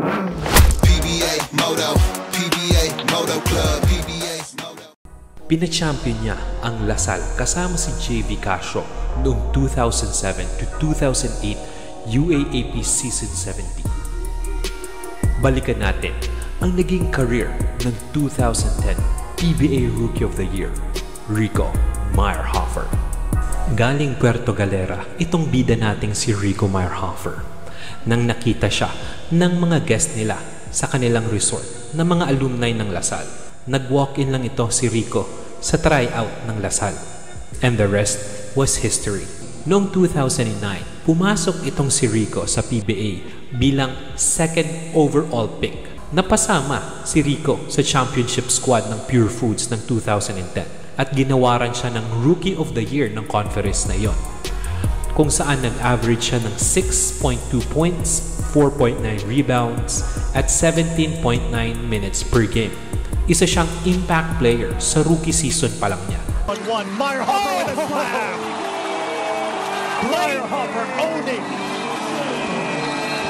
PBA Moto, PBA Moto Club, PBA Moto. Pina-champion niya ang Lasal kasama si JV Casio noong 2007 to 2008 UAAP Season 17. Balikan natin ang naging career ng 2010 PBA Rookie of the Year, Rico Meyerhofer. Galing Puerto Galera, itong bida nating si Rico Meyerhofer. Nang nakita siya ng mga guest nila sa kanilang resort na mga alumni ng Lasal, nag-walk-in lang ito si Rico sa tryout ng Lasal. And the rest was history. Noong 2009, pumasok itong si Rico sa PBA bilang second overall pick. Napasama si Rico sa championship squad ng Pure Foods ng 2010 at ginawaran siya ng Rookie of the Year ng conference na iyon, kung saan nag-average siya ng 6.2 points, 4.9 rebounds at 17.9 minutes per game. Isa siyang impact player sa rookie season pa lang niya. Meyerhofer with a slam. Meyerhofer owning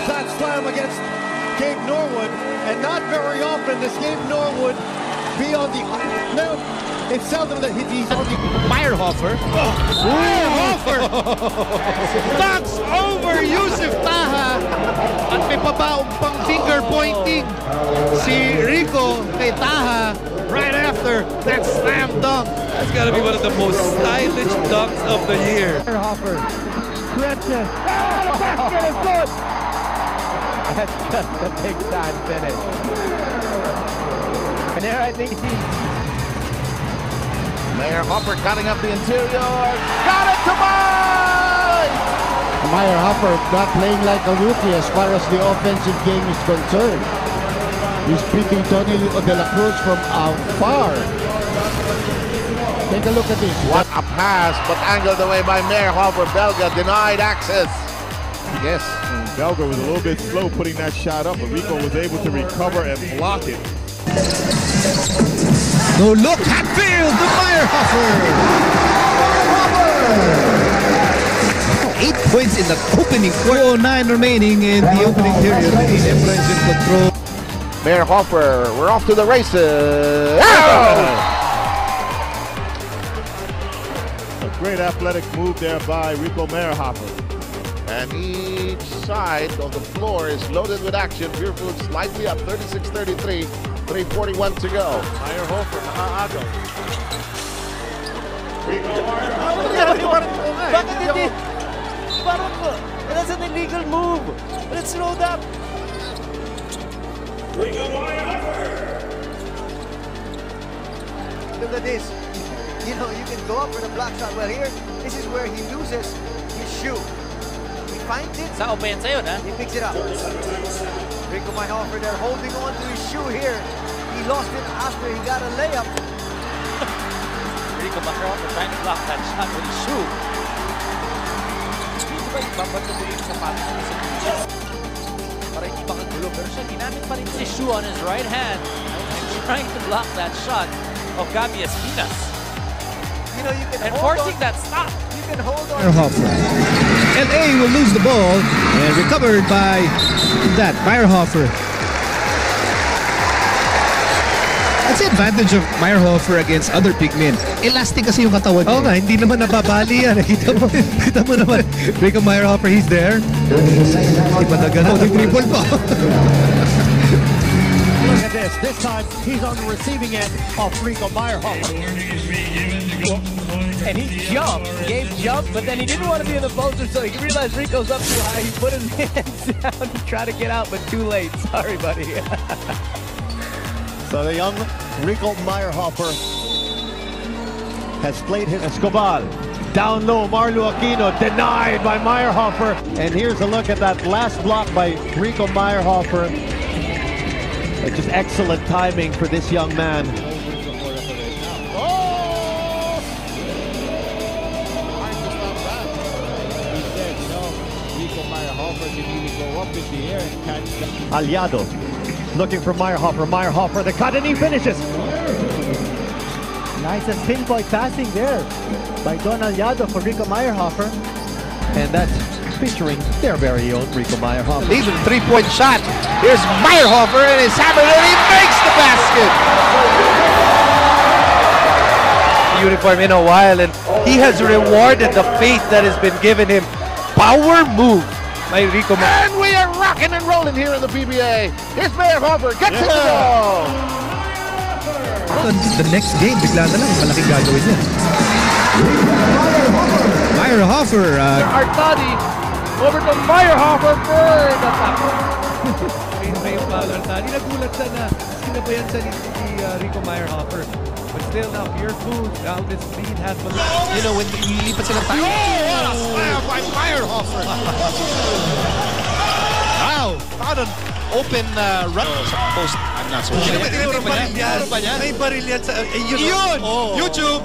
that slam against Gabe Norwood, and not very often does Gabe Norwood be on the... No, it's seldom that he's on the... Meyerhofer. Meyerhofer knocks over Yusuf Taha at may pabaong pang finger pointing si Rico kay Taha right after that slam dunk. That's got to be one of the most stylish dunks of the year. Meyerhofer stretches. The basket is good. That's just a big time finish. And there I think Meyerhofer cutting up the interior. Got it to Mike! Meyerhofer not playing like a rookie as far as the offensive game is concerned. He's beating Tony De La Cruz from afar. Take a look at this. What a pass, but angled away by Meyerhofer. Belga denied access. Yes. Belga was a little bit slow putting that shot up, but Rico was able to recover and block it. No look, Hatfield to Meyerhofer. 8 points in the opening quarter. 2:09 remaining in the opening period. Emperor's in control. Meyerhofer, we're off to the races. A great athletic move there by Rico Meyerhofer. And each side of the floor is loaded with action. Pure Foods slightly up, 36-33, 3:41 to go. Meyerhofer, nakaago. Bakit hindi? Parang that's an illegal move. Let's slow down. Look at this. You know, you can go up for the block shot. Well, here, this is where he loses his shoe. Finds it. Sa opensa yun, ha? He picks it up. Rico Meyerhofer there holding on to his shoe here. He lost it after he got a layup. Rico Meyerhofer trying to block that shot with his shoe. Hindi ba ibabato mo yung sapatos niya sa duches? Para hindi makagulo. Pero siya ginamit pa rin si shoe on his right hand and trying to block that shot of Gabi Espinas. You know, you can and forcing that stop. You can hold on. LA will lose the ball and recovered by that Meyerhofer. That's the advantage of Meyerhofer against other big men. Elastic kasi yung katawan niya. Oo nga, hindi naman nababali yan. Kita mo naman. Rico Meyerhofer, he's there. Iba na gano'n. Triple pa. look at this. This time he's on the receiving end of Rico Meyerhofer. And he jumped. Gabe jumped, but then he didn't want to be in the poster, so he realized Rico's up too high. He put his hands down to try to get out, but too late. Sorry, buddy. So the young Rico Meyerhofer has played his Escobar. Down low, Marlo Aquino denied by Meyerhofer. And here's a look at that last block by Rico Meyerhofer. Just excellent timing for this young man. Aliado looking for Meyerhofer. Meyerhofer, the cut, and he finishes. Nice and pinpoint passing there by Don Aliado for Rico Meyerhofer. And that's featuring their very own Rico Meyerhofer. Even three-point shot. Here's Meyerhofer and his hammer, and he makes the basket. Uniform in a while, and he has rewarded the faith that has been given him. Power move by Rico. And we are rocking and rolling here in the PBA. Here's Meyerhofer, gets it to go. The next game, bigla na lang, malaking gagawin niya. Meyerhofer. Artadi over to Meyerhofer for the top. May foul Artadi. Nagulat siya na sinabayan siya ni Rico Meyerhofer. But still now, fearful. Now this lead has been... You know, when ililipat sila tayo. Oh, what a slam by Meyerhofer. Wow, found an open run. Post. I'm not so sure. May baril yan sa... Yun! YouTube!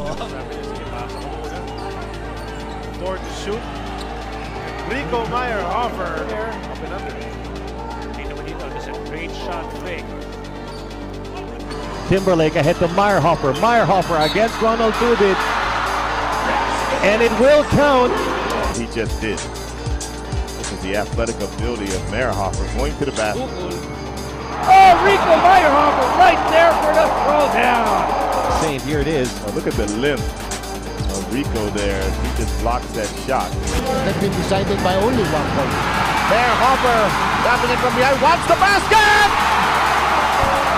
Toward the shoot. Rico Meyerhofer. Up and under. Tito Manito does a great shot fake. Timberlake ahead to Meyerhofer. Meyerhofer against Ronald Tubit. And it will count. He just did. This is the athletic ability of Meyerhofer going to the basket. Oh, Rico Meyerhofer right there for the throwdown. Same, here it is. Oh, look at the limp of Rico there. He just blocks that shot. That's been decided by only 1 point. Meyerhofer tapping it from behind. Wants the basket!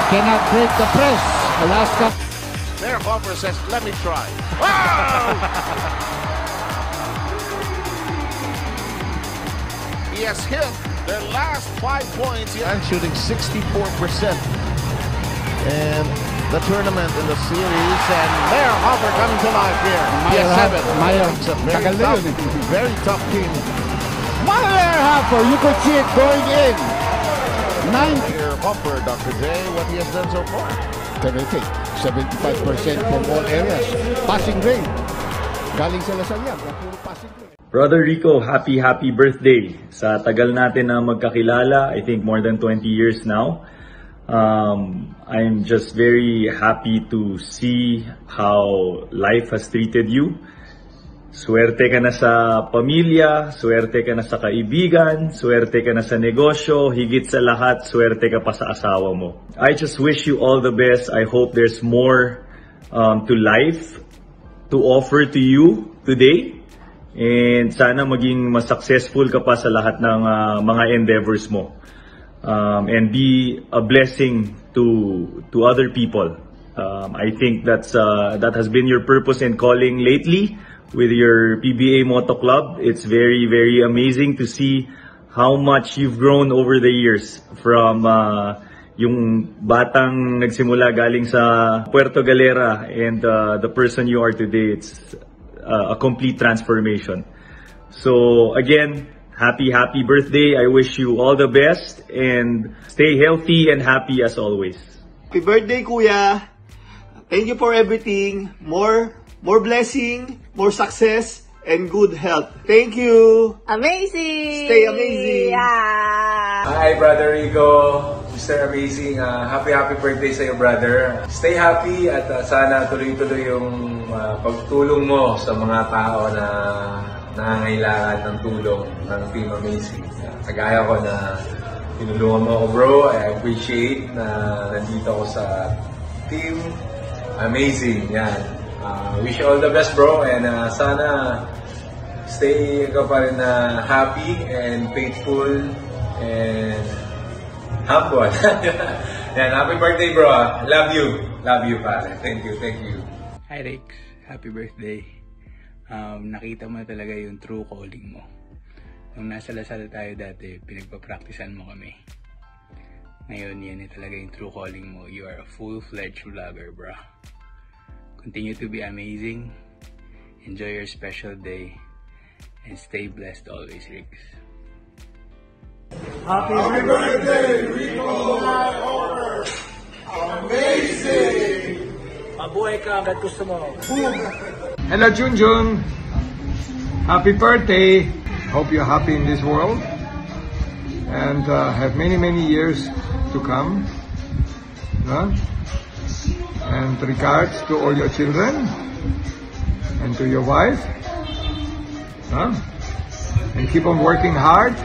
Cannot break the press. Alaska. Meyerhofer says, let me try. Wow! He has hit their last 5 points. And shooting 64%. And the tournament in the series. And Meyerhofer coming to life here. It's a very tough team. Meyerhofer, you could see it going in. 9 Hopper, Dr. J, what he has done so far. Terrific. 75% from all areas. Passing rate. Galing sa Lasal yan. Puro passing rate. Brother Rico, happy birthday. Sa tagal natin na magkakilala, I think more than 20 years now. I'm just very happy to see how life has treated you. Swerte ka na sa pamilya, swerte ka na sa kaibigan, swerte ka na sa negosyo, higit sa lahat, swerte ka pa sa asawa mo. I just wish you all the best. I hope there's more to life to offer to you today. And sana maging mas successful ka pa sa lahat ng mga endeavors mo. And be a blessing to other people. I think that has been your purpose and calling lately. With your PBA Moto Club, it's very, very amazing to see how much you've grown over the years from yung batang nagsimula galing sa Puerto Galera and the person you are today. It's a complete transformation. So again, happy birthday. I wish you all the best and stay healthy and happy as always. Happy birthday, Kuya. Thank you for everything. More blessing, more success, and good health. Thank you! Amazing! Stay amazing! Yeah. Hi, Brother Rico! Mr. Amazing! Happy birthday sa iyo, brother! Stay happy at sana tuloy-tuloy yung pagtulong mo sa mga tao na nangangailangan ng tulong ng Team Amazing. Kagaya ko na tinulungan mo ako, bro. I appreciate na nandito ako sa Team Amazing. Yan. Wish you all the best, bro, and sana stay ka pa rin happy and faithful and humble. Yan, happy birthday, bro. Love you, pare. Thank you. Hi, Rex. Happy birthday. Nakita mo talaga yung true calling mo. Nung nasa Lasal tayo dati, pinagpa-practicean mo kami. Ngayon, yan talaga yung true calling mo. You are a full-fledged vlogger, bro. Continue to be amazing. Enjoy your special day. And stay blessed always, Riggs. Happy birthday, Rico Meyerhofer! Amazing! Mabuhay ka hanggat gusto mo. Hello, Junjun. Happy birthday. Hope you're happy in this world. And have many years to come. And regards to all your children and to your wife. And keep on working hard.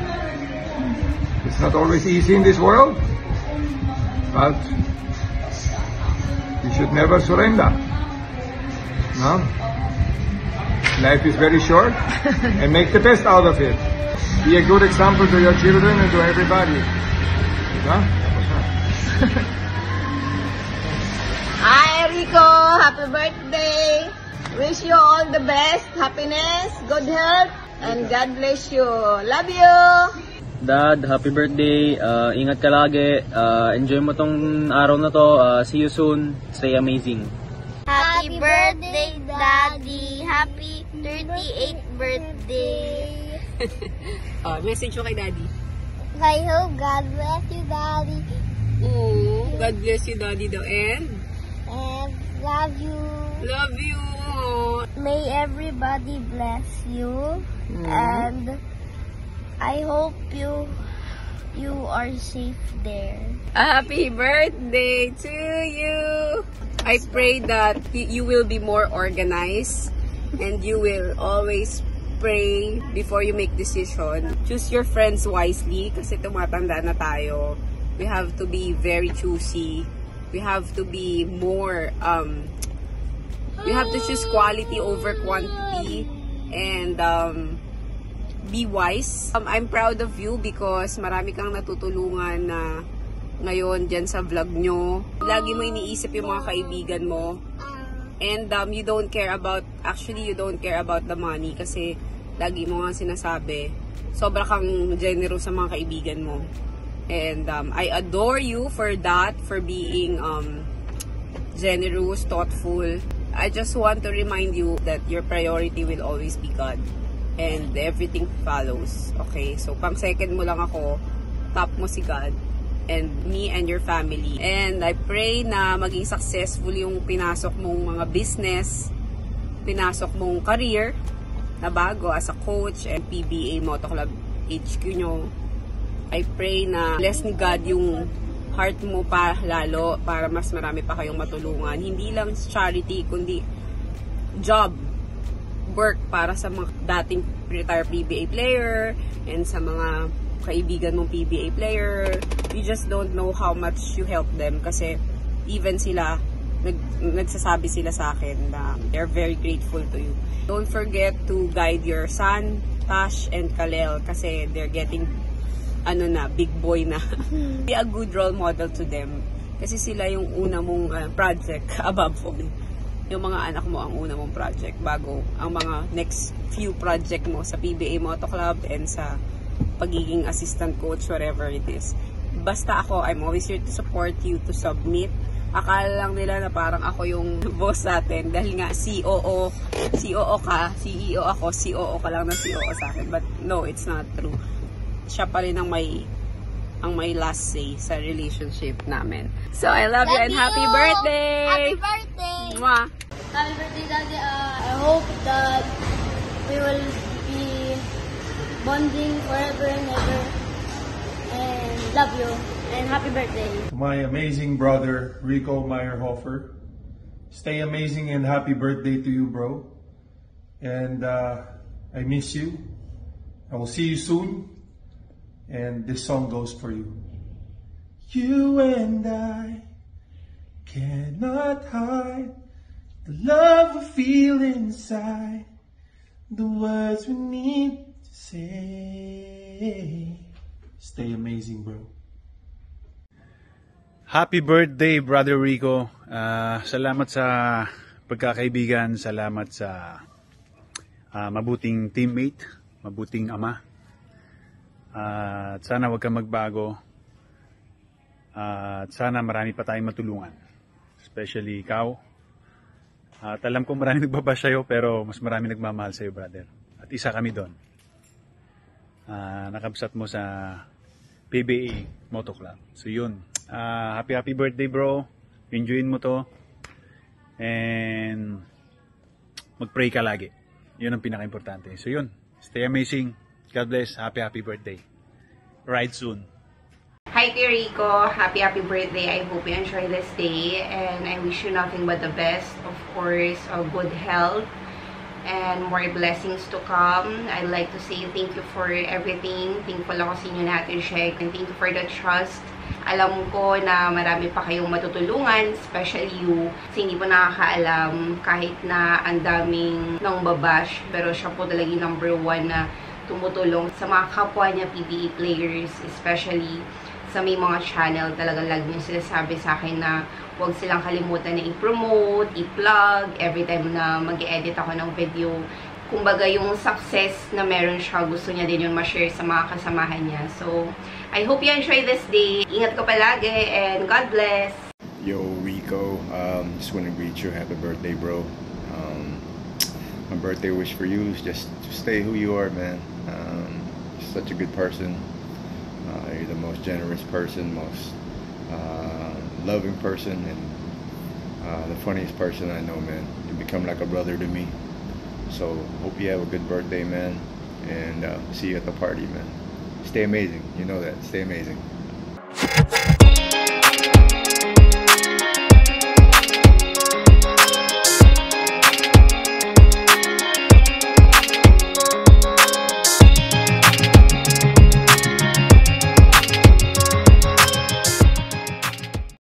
It's not always easy in this world. but you should never surrender. No? Life is very short, and make the best out of it. Be a good example to your children and to everybody. Huh? Hi, Rico. Happy birthday. Wish you all the best, happiness, good health, and God bless you. Love you. Dad, happy birthday. Ingat ka lagi. Enjoy mo tong araw na to. See you soon. Stay amazing. Happy birthday, Daddy. Happy 38th birthday. Message mo kay Daddy. I hope God bless you, Daddy. God bless you, Daddy daw. And Love you. Love you. May everybody bless you. And I hope you are safe there. Happy birthday to you. I pray that you will be more organized and you will always pray before you make decision. Choose your friends wisely kasi tumatanda na tayo. We have to be very choosy. We have to be more, we have to choose quality over quantity and be wise. I'm proud of you because marami kang natutulungan na ngayon dyan sa vlog nyo. Lagi mo iniisip yung mga kaibigan mo. And you don't care about, actually you don't care about the money kasi lagi mo nga sinasabi, sobra kang generous sa mga kaibigan mo. And I adore you for that, for being generous, thoughtful. I just want to remind you that your priority will always be God. And everything follows. Okay? So, pang second mo lang ako, top mo si God. And me and your family. And I pray na maging successful yung pinasok mong mga business, pinasok mong career na bago as a coach and PBA Moto Club HQ nyo. I pray na bless ni God yung heart mo pa lalo para mas marami pa kayong matulungan. Hindi lang charity, kundi job, work para sa mga dating retired PBA player and sa mga kaibigan mong PBA player. You just don't know how much you help them kasi even sila, nagsasabi sila sa akin na they're very grateful to you. Don't forget to guide your son, Tash and Kalel kasi they're getting big boy na. Be a good role model to them. Kasi sila yung una mong project above all. Yung mga anak mo ang una mong project bago ang mga next few project mo sa PBA Moto Club and sa pagiging assistant coach, whatever it is. Basta ako, I'm always here to support you, to submit. Akala lang nila na parang ako yung boss natin dahil nga COO ka, CEO ako, COO ka lang na COO sa akin. But no, it's not true. Siya pa rin ang may last say sa relationship namin. So, I love you and happy birthday! Happy birthday! Mwah! Happy birthday, Daddy. I hope that we will be bonding forever and ever. And love you. And happy birthday. To my amazing brother, Rico Meyerhofer. Stay amazing and happy birthday to you, bro. And I miss you. I will see you soon. And this song goes for you. You and I cannot hide the love we feel inside, the words we need to say. Stay amazing, bro. Happy birthday, Brother Rico. Salamat sa pagkakaibigan, salamat sa mabuting teammate, mabuting ama. At sana wag kang magbago. At sana marami pa tayong matulungan. Especially ikaw. At alam ko marami nagbabash sa'yo pero mas marami nagmamahal sa'yo, brother. At isa kami doon. Nakabsat mo sa PBA Moto Club. So yun. Happy birthday, bro. Enjoyin mo to. And mag-pray ka lagi. Yun ang pinaka-importante. So yun. Stay amazing. God bless. Happy birthday. Ride soon. Hi, Rico. Happy birthday. I hope you enjoy this day. And I wish you nothing but the best. Of course, good health. And more blessings to come. I'd like to say thank you for everything. Thankful ako sa inyo natin, Shek. And thank you for the trust Alam ko na marami pa kayong matutulungan, especially you. Kasi hindi po nakakaalam kahit na ang daming nang babash, pero siya po talaga yung #1 na tumutulong sa mga kapwa niya PBA players, especially sa may mga channel. Talagang lagi yung sinasabi sa akin na huwag silang kalimutan na i-promote, i-plug, every time na mag-edit ako ng video. Kumbaga, yung success na meron siya, gusto niya din yung ma-share sa mga kasamahan niya. So, I hope you enjoy this day. Ingat ka palagi and God bless! Yo, Rico, just want to greet you. Happy birthday, bro. My birthday wish for you is just to stay who you are, man. You're such a good person. You're the most generous person, most loving person, and the funniest person I know, man. You become like a brother to me. So, hope you have a good birthday, man, and see you at the party, man. Stay amazing. You know that. Stay amazing.